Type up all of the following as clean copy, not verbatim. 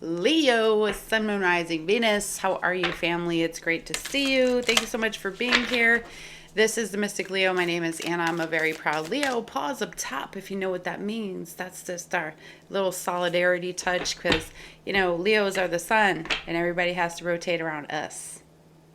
Leo, Sun, Moon, Rising, Venus. How are you, family? It's great to see you. Thank you so much for being here. This is the Mystic Leo. My name is Anna. I'm a very proud Leo. Pause up top if you know what that means. That's just our little solidarity touch because, you know, Leos are the sun and everybody has to rotate around us.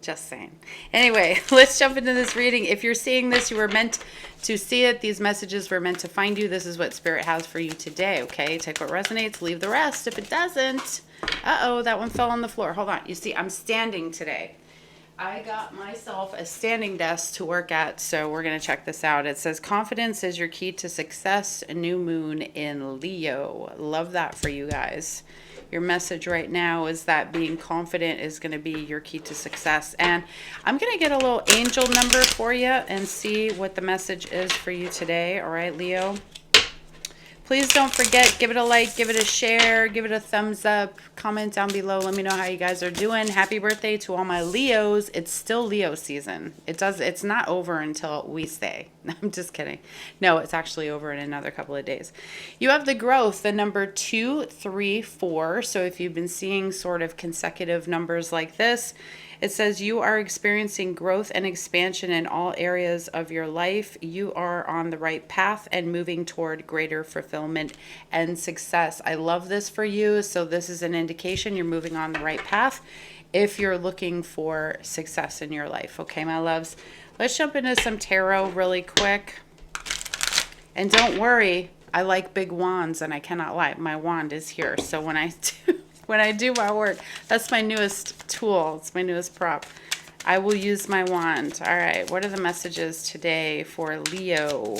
Just saying. Anyway, let's jump into this reading. If you're seeing this, you were meant to see it. These messages were meant to find you. This is what Spirit has for you today, okay? Take what resonates, leave the rest. If it doesn't, uh-oh, that one fell on the floor. Hold on. You see, I'm standing today. I got myself a standing desk to work at, so we're going to check this out. It says, confidence is your key to success, a new moon in Leo. Love that for you guys. Your message right now is that being confident is going to be your key to success. And I'm going to get a little angel number for you and see what the message is for you today. All right, Leo? Please don't forget, give it a like, give it a share, give it a thumbs up, comment down below. Let me know how you guys are doing. Happy birthday to all my Leos. It's still Leo season. It's not over until we stay. I'm just kidding. No, it's actually over in another couple of days. You have the growth, the number 2, 3, 4. So if you've been seeing sort of consecutive numbers like this, it says you are experiencing growth and expansion in all areas of your life. You are on the right path and moving toward greater fulfillment and success. I love this for you. So this is an indication you're moving on the right path if you're looking for success in your life. Okay, my loves. Let's jump into some tarot really quick. And don't worry, I like big wands and I cannot lie. My wand is here. So when I do my work, that's my newest tool. It's my newest prop. I will use my wand. All right. What are the messages today for Leo?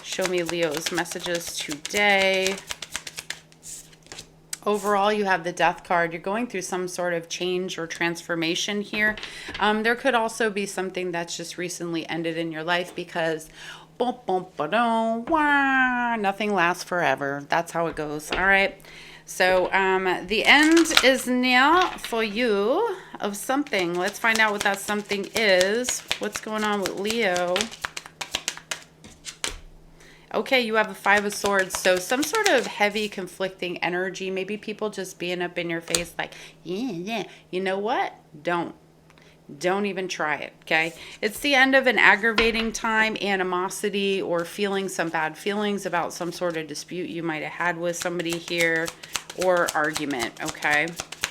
Show me Leo's messages today. Overall, you have the Death card. You're going through some sort of change or transformation here. There could also be something that's just recently ended in your life because nothing lasts forever. That's how it goes. All right. So the end is near for you of something. Let's find out what that something is. What's going on with Leo? Okay, you have a 5 of Swords. So some sort of heavy conflicting energy. Maybe people just being up in your face like, yeah. You know what? Don't even try it, okay? It's the end of an aggravating time, animosity, or feeling some bad feelings about some sort of dispute you might have had with somebody here, or argument, okay?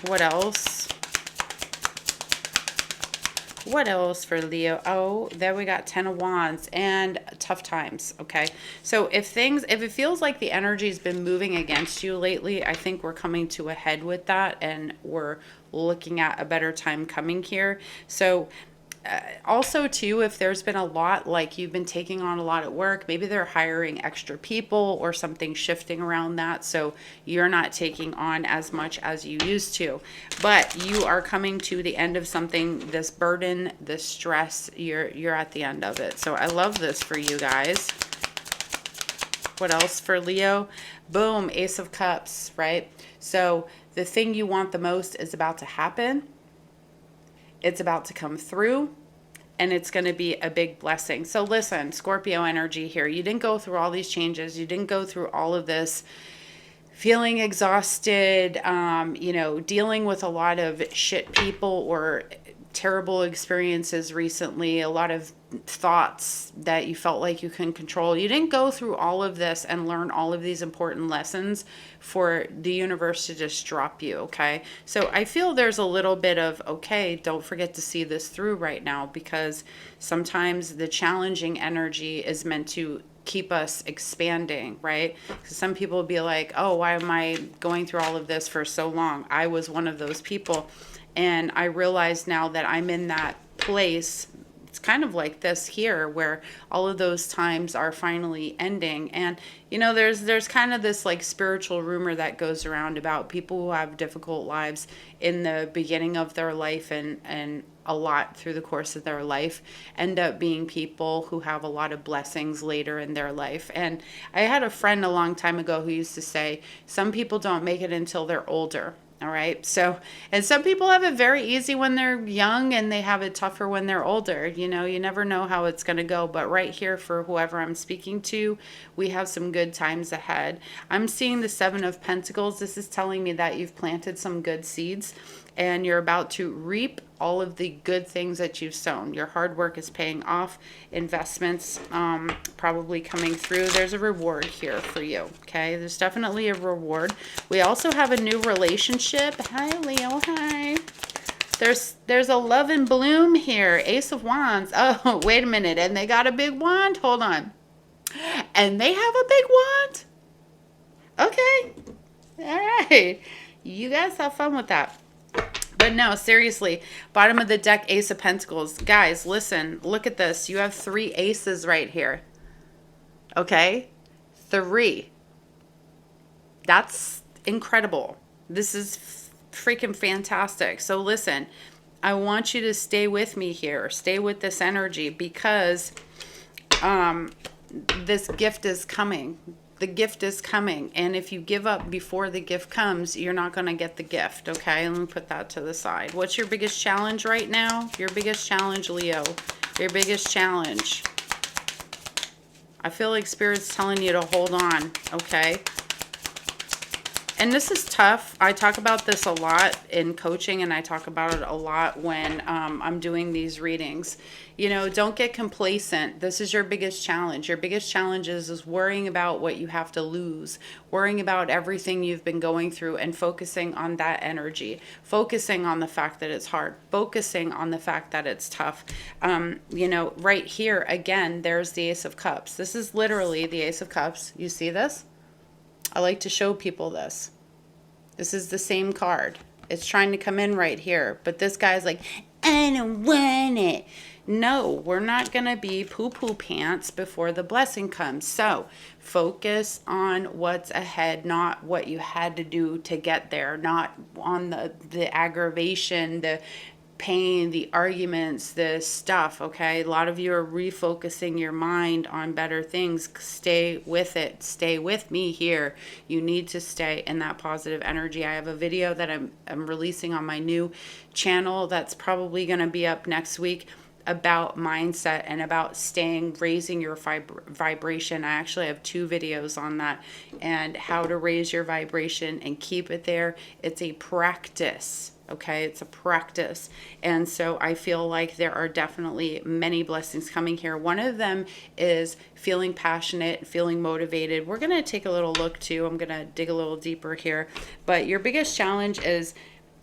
What else? What else for Leo? Oh, there we got 10 of Wands and tough times, okay? So if it feels like the energy's been moving against you lately, I think we're coming to a head with that and we're looking at a better time coming here. So also too, if there's been a lot, like you've been taking on a lot at work, maybe they're hiring extra people or something shifting around that, so you're not taking on as much as you used to, but you are coming to the end of something. This burden, this stress, you're at the end of it. So I love this for you guys. What else for Leo? Boom, Ace of Cups, right? So the thing you want the most is about to happen. It's about to come through, and it's going to be a big blessing. So listen, Scorpio energy here. You didn't go through all these changes. You didn't go through all of this feeling exhausted, dealing with a lot of shit people or terrible experiences recently, a lot of thoughts that you felt like you couldn't control. You didn't go through all of this and learn all of these important lessons for the universe to just drop you, okay? So I feel there's a little bit of, okay, don't forget to see this through right now, because sometimes the challenging energy is meant to keep us expanding, right? Because some people will be like, oh, why am I going through all of this for so long? I was one of those people. And I realize now that I'm in that place. It's kind of like this here where all of those times are finally ending. And, there's kind of this like spiritual rumor that goes around about people who have difficult lives in the beginning of their life and a lot through the course of their life end up being people who have a lot of blessings later in their life. And I had a friend a long time ago who used to say, some people don't make it until they're older. All right. So, and some people have it very easy when they're young and they have it tougher when they're older. You know, you never know how it's going to go. But right here, for whoever I'm speaking to, we have some good times ahead. I'm seeing the Seven of Pentacles. This is telling me that you've planted some good seeds and you're about to reap all of the good things that you've sown. Your hard work is paying off. Investments probably coming through. There's a reward here for you, okay? There's definitely a reward. We also have a new relationship. Hi, Leo. Hi. There's a love and bloom here. Ace of Wands. Oh, wait a minute. And they got a big wand? Hold on. And they have a big wand? Okay. All right. You guys have fun with that. But no, seriously, bottom of the deck, Ace of Pentacles. Guys, listen, look at this. You have 3 aces right here. Okay? 3. That's incredible. This is freaking fantastic. So listen, I want you to stay with me here. Stay with this energy because this gift is coming. The gift is coming. And if you give up before the gift comes, you're not going to get the gift. Okay, let me put that to the side. What's your biggest challenge right now? Your biggest challenge, Leo. Your biggest challenge. I feel like Spirit's telling you to hold on. Okay. And this is tough. I talk about this a lot in coaching, and I talk about it a lot when I'm doing these readings. You know, don't get complacent. This is your biggest challenge. Your biggest challenge is worrying about what you have to lose, worrying about everything you've been going through and focusing on that energy, focusing on the fact that it's hard, focusing on the fact that it's tough. You know, right here, again, there's the Ace of Cups. This is literally the Ace of Cups. You see this? I like to show people this. This is the same card. It's trying to come in right here. But this guy's like, I don't want it. No, we're not going to be poo-poo pants before the blessing comes. So focus on what's ahead, not what you had to do to get there, not on the aggravation, the pain, the arguments, the stuff, okay? A lot of you are refocusing your mind on better things. Stay with it. Stay with me here. You need to stay in that positive energy. I have a video that I'm releasing on my new channel that's probably going to be up next week about mindset and about raising your vibration. I actually have 2 videos on that and how to raise your vibration and keep it there. It's a practice. Okay, it's a practice. And so I feel like there are definitely many blessings coming here. One of them is feeling passionate, feeling motivated. We're going to take a little look too. I'm going to dig a little deeper here. But your biggest challenge is,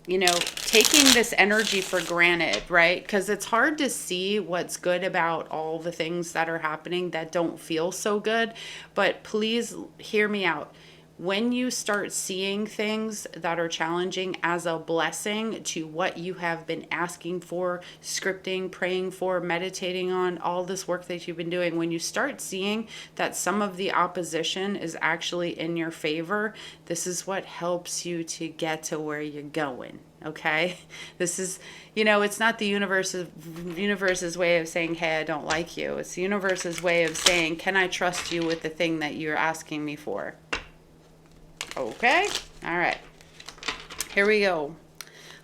you know, taking this energy for granted, right? Because it's hard to see what's good about all the things that are happening that don't feel so good. But please hear me out. When you start seeing things that are challenging as a blessing to what you have been asking for, scripting, praying for, meditating on, all this work that you've been doing, when you start seeing that some of the opposition is actually in your favor, this is what helps you to get to where you're going. Okay, this is, you know, it's not the universe's way of saying, hey, I don't like you. It's the universe's way of saying, can I trust you with the thing that you're asking me for? Okay, all right, here we go.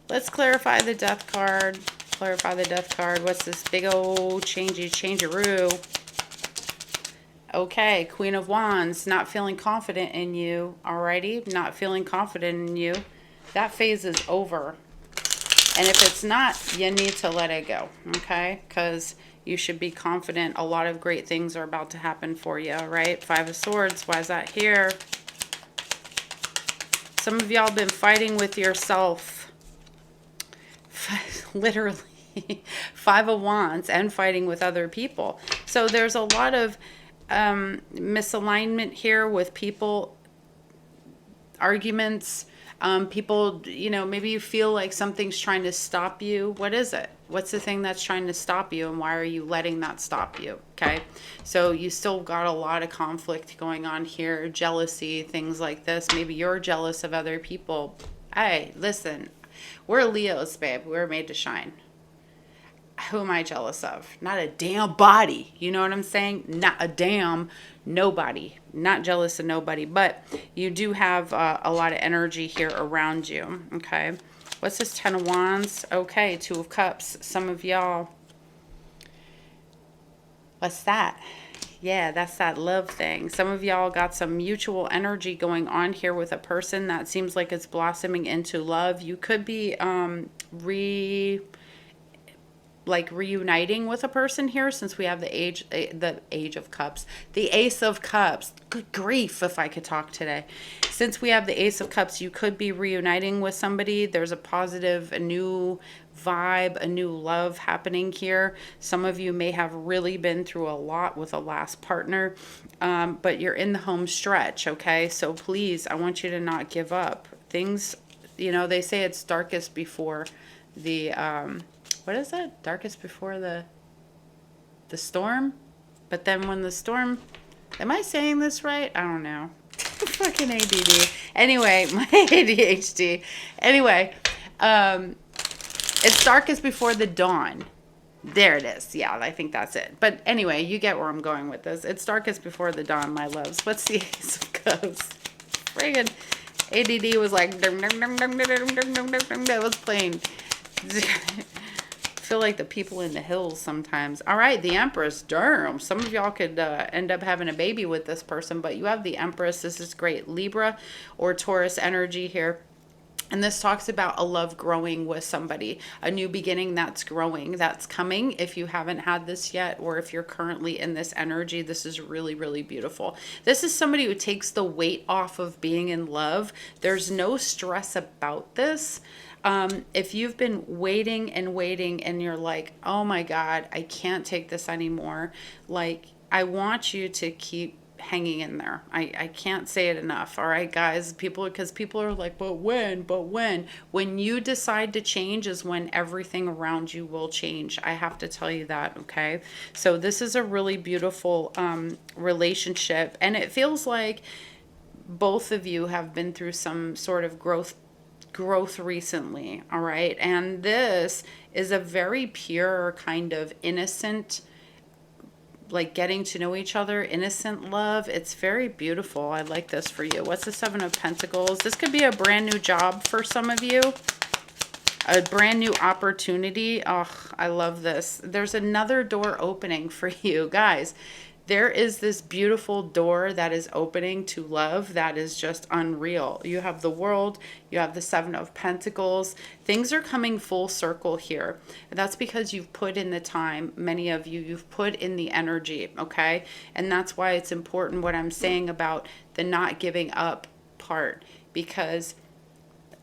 Let's clarify the death card. Clarify the death card. What's this big old changeroo? Okay, Queen of Wands, not feeling confident in you. Alrighty, not feeling confident in you. That phase is over. And if it's not, you need to let it go, okay? Because you should be confident. A lot of great things are about to happen for you, all right? 5 of Swords, why is that here? Some of y'all been fighting with yourself. Literally. 5 of Wands and fighting with other people. So there's a lot of misalignment here with people, arguments, people, you know, maybe you feel like something's trying to stop you. What is it? What's the thing that's trying to stop you, and why are you letting that stop you? Okay, so you still got a lot of conflict going on here, jealousy, things like this. Maybe you're jealous of other people. Hey, listen, we're Leos, babe. We're made to shine. Who am I jealous of? Not a damn body. You know what I'm saying? Not a damn nobody, not jealous of nobody, but you do have a lot of energy here around you. Okay. What's this 10 of Wands? Okay. 2 of Cups. Some of y'all. What's that? Yeah, that's that love thing. Some of y'all got some mutual energy going on here with a person that seems like it's blossoming into love. You could be reuniting with a person here, since we have the age of cups, the Ace of Cups. Good grief, if I could talk today. Since we have the Ace of Cups, you could be reuniting with somebody. There's a positive, a new vibe, a new love happening here. Some of you may have really been through a lot with a last partner, but you're in the home stretch. Okay, so please, I want you to not give up. Things, they say it's darkest before the what is it? Darkest before the storm? But then when the storm, am I saying this right? I don't know. Fucking ADD. Anyway, my ADHD. Anyway, it's darkest before the dawn. There it is. Yeah, I think that's it. But anyway, you get where I'm going with this. It's darkest before the dawn, my loves. What's the Ace of Cups? Friggin' ADD was like, it was playing. Feel like the people in the hills sometimes. All right, the Empress. Damn, some of y'all could end up having a baby with this person, but you have the Empress. This is great. Libra or Taurus energy here. And this talks about a love growing with somebody, a new beginning that's growing, that's coming. If you haven't had this yet, or if you're currently in this energy, this is really, really beautiful. This is somebody who takes the weight off of being in love. There's no stress about this. If you've been waiting and waiting and you're like, oh my God, I can't take this anymore. Like, I want you to keep hanging in there. I can't say it enough. All right, guys, because people are like, but when you decide to change is when everything around you will change. I have to tell you that. Okay. So this is a really beautiful, relationship. And it feels like both of you have been through some sort of growth recently. All right. And this is a very pure kind of innocent, like getting to know each other, innocent love. It's very beautiful. I like this for you. What's the 7 of Pentacles? This could be a brand new job for some of you. A brand new opportunity. Oh, I love this. There's another door opening for you guys. There is this beautiful door that is opening to love that is just unreal. You have the World, you have the 7 of Pentacles. Things are coming full circle here. That's because you've put in the time. Many of you, you've put in the energy, okay? And that's why it's important what I'm saying about the not giving up part, because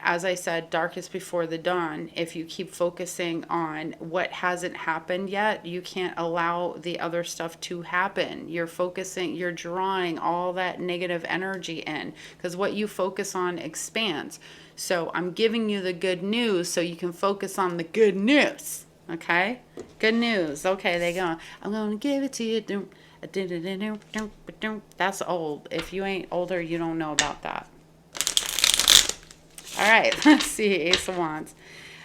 as I said, darkest before the dawn. If you keep focusing on what hasn't happened yet, you can't allow the other stuff to happen. You're focusing, you're drawing all that negative energy in, because what you focus on expands. So I'm giving you the good news so you can focus on the good news. Okay? Good news. Okay, they go. I'm going to give it to you. That's old. If you ain't older, you don't know about that. All right, let's see, Ace of Wands.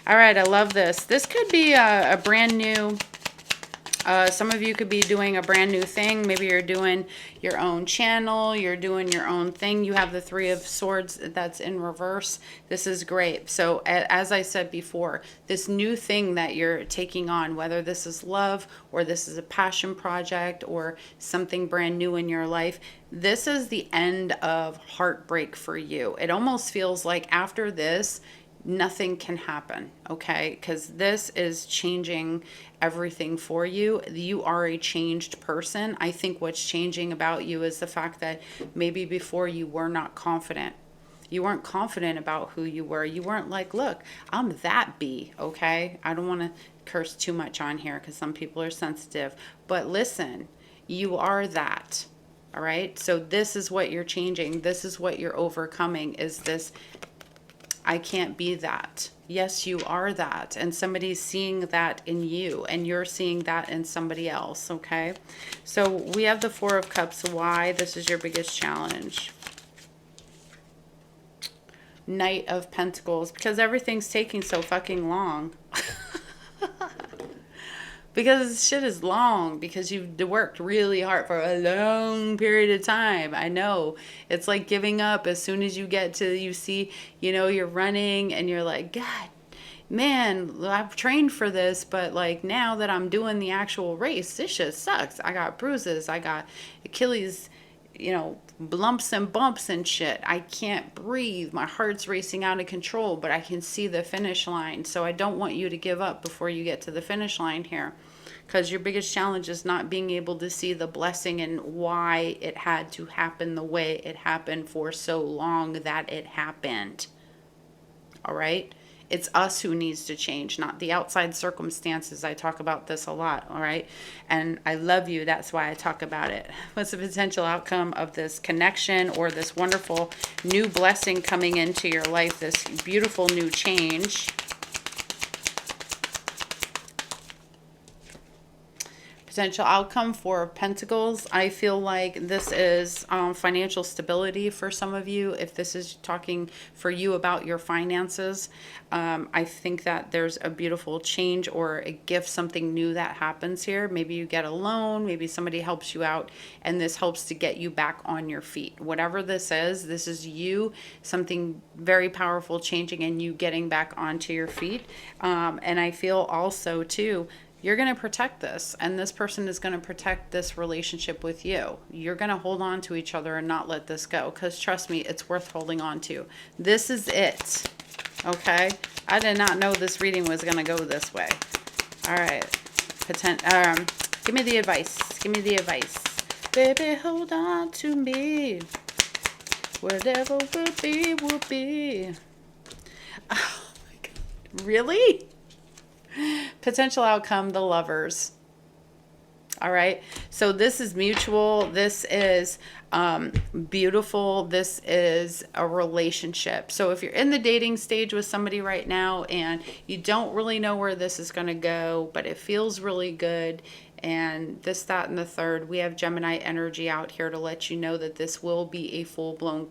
All right, I love this. This could be a brand new, some of you could be doing a brand new thing. Maybe you're doing your own channel, you're doing your own thing. You have the 3 of Swords that's in reverse. This is great. So as I said before, this new thing that you're taking on, whether this is love or this is a passion project or something brand new in your life, this is the end of heartbreak for you. It almost feels like after this, nothing can happen, okay? Because this is changing everything for you. You are a changed person. I think what's changing about you is the fact that maybe before you were not confident. You weren't confident about who you were. You weren't like, look, I'm that bee, okay? I don't want to curse too much on here because some people are sensitive. But listen, you are that, all right? So this is what you're changing. This is what you're overcoming, is this, I can't be that. Yes, you are that. And somebody's seeing that in you, and you're seeing that in somebody else, okay? So we have the 4 of Cups. Why? This is your biggest challenge. Knight of Pentacles, because everything's taking so fucking long. Because shit is long, because you've worked really hard for a long period of time. I know. It's like giving up as soon as you get to, you see, you know, you're running and you're like, God, man, I've trained for this, but like now that I'm doing the actual race, this shit sucks. I got bruises, I got Achilles, you know, lumps and bumps and shit. I can't breathe. My heart's racing out of control, but I can see the finish line. So I don't want you to give up before you get to the finish line here. Because your biggest challenge is not being able to see the blessing and why it had to happen the way it happened for so long that it happened. All right? It's us who needs to change, not the outside circumstances. I talk about this a lot, all right? And I love you. That's why I talk about it. What's the potential outcome of this connection or this wonderful new blessing coming into your life, this beautiful new change? Potential outcome for Pentacles. I feel like this is financial stability for some of you. If this is talking for you about your finances, I think that there's a beautiful change or a gift, something new that happens here. Maybe you get a loan, maybe somebody helps you out, and this helps to get you back on your feet. Whatever this is you, something very powerful changing and you getting back onto your feet. And I feel also too, you're going to protect this, and this person is going to protect this relationship with you. You're going to hold on to each other and not let this go, because trust me, it's worth holding on to. This is it. Okay? I did not know this reading was going to go this way. All right. Give me the advice. Give me the advice. Baby, hold on to me. Whatever will be, will be. Oh, my God. Really? Potential outcome, the Lovers. All right. So this is mutual. This is beautiful. This is a relationship. So if you're in the dating stage with somebody right now and you don't really know where this is going to go, but it feels really good, and this, that, and the third, we have Gemini energy out here to let you know that this will be a full-blown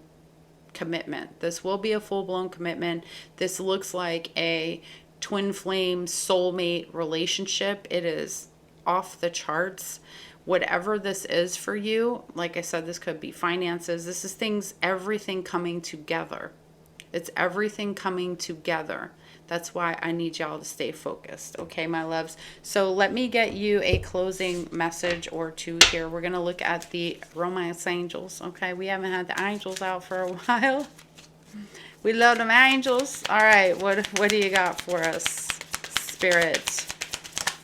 commitment. This will be a full-blown commitment. This looks like a twin flame soulmate relationship. It is off the charts. Whatever this is for you, like I said, this could be finances. This is things, everything coming together. It's everything coming together. That's why I need y'all to stay focused. Okay, my loves. So let me get you a closing message or two here. We're going to look at the romance angels. Okay, we haven't had the angels out for a while. We love them angels. All right, what do you got for us, Spirit?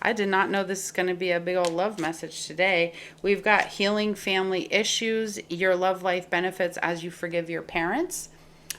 I did not know this is going to be a big old love message today. We've got healing family issues, your love life benefits as you forgive your parents.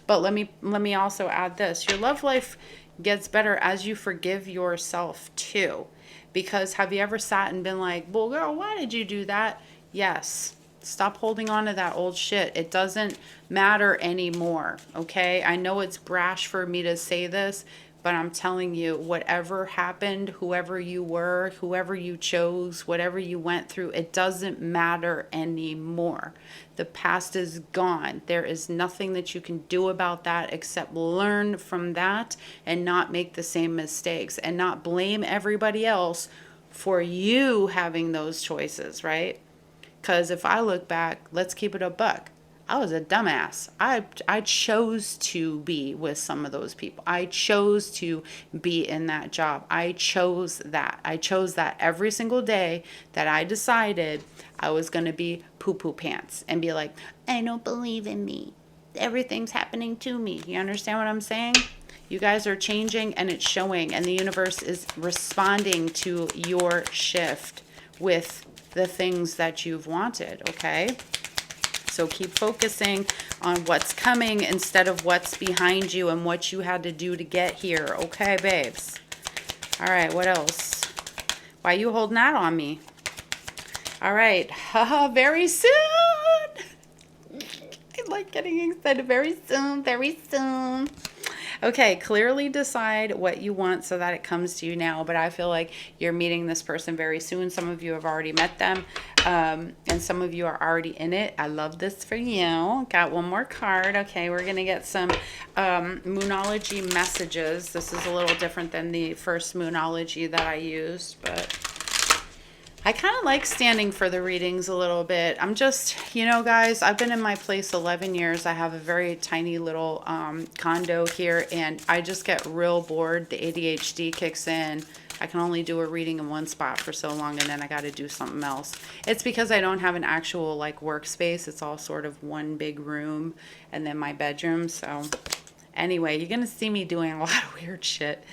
But let me also add this. Your love life gets better as you forgive yourself too. Because have you ever sat and been like, well, girl, why did you do that? Yes. Stop holding on to that old shit. It doesn't matter anymore, okay? I know it's brash for me to say this, but I'm telling you, whatever happened, whoever you were, whoever you chose, whatever you went through, it doesn't matter anymore. The past is gone. There is nothing that you can do about that except learn from that and not make the same mistakes and not blame everybody else for you having those choices, right? Because if I look back, let's keep it a buck. I was a dumbass. I chose to be with some of those people. I chose to be in that job. I chose that. I chose that every single day that I decided I was going to be poo-poo pants and be like, I don't believe in me. Everything's happening to me. You understand what I'm saying? You guys are changing and it's showing, and the universe is responding to your shift with the things that you've wanted, okay? So keep focusing on what's coming instead of what's behind you and what you had to do to get here, okay, babes? All right, what else? Why you holding that on me? All right, very soon. I like getting excited. Very soon, very soon. Okay, clearly decide what you want so that it comes to you now. But I feel like you're meeting this person very soon. Some of you have already met them, and some of you are already in it. I love this for you. Got one more card. Okay, we're going to get some Moonology messages. This is a little different than the first Moonology that I used, but I kind of like standing for the readings a little bit. I'm just, you know, guys, I've been in my place 11 years. I have a very tiny little condo here, and I just get real bored. The ADHD kicks in. I can only do a reading in one spot for so long, and then I got to do something else. It's because I don't have an actual like workspace. It's all sort of one big room and then my bedroom. So anyway, you're going to see me doing a lot of weird shit.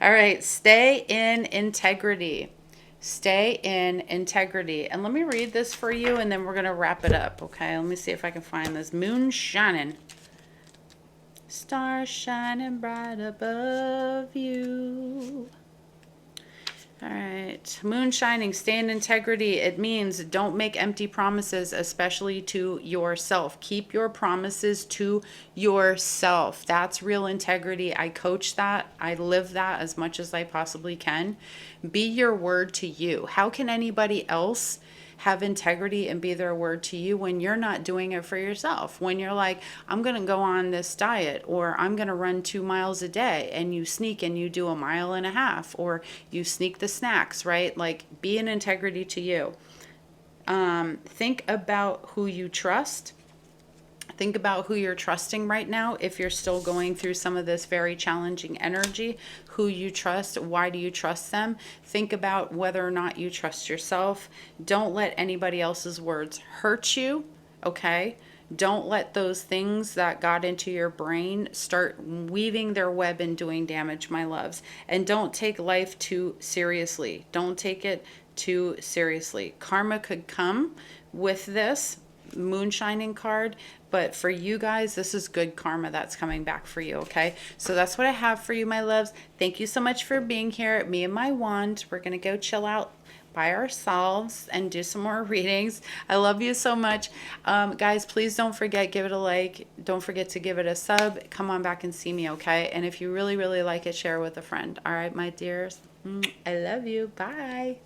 All right, stay in integrity. Stay in integrity. And let me read this for you, and then we're going to wrap it up, okay? Let me see if I can find this. Moon shining. Stars shining bright above you. All right. Moon shining, stay in integrity. It means don't make empty promises, especially to yourself. Keep your promises to yourself. That's real integrity. I coach that. I live that as much as I possibly can. Be your word to you. How can anybody else have integrity and be their word to you when you're not doing it for yourself? When you're like, I'm going to go on this diet, or I'm going to run 2 miles a day, and you sneak and you do 1.5 miles, or you sneak the snacks, right? Like, be in integrity to you. Think about who you trust. Think about who you're trusting right now. If you're still going through some of this very challenging energy, who you trust, why do you trust them? Think about whether or not you trust yourself. Don't let anybody else's words hurt you, okay? Don't let those things that got into your brain start weaving their web and doing damage, my loves. And don't take life too seriously. Don't take it too seriously. Karma could come with this moonshining card, but for you guys, this is good karma that's coming back for you, okay? So that's what I have for you, my loves. Thank you so much for being here. Me and my wand, we're gonna go chill out by ourselves and do some more readings. I love you so much. Guys, please don't forget, give it a like. Don't forget to give it a sub. Come on back and see me, okay? And if you really, really like it, share it with a friend. All right, my dears. I love you. Bye.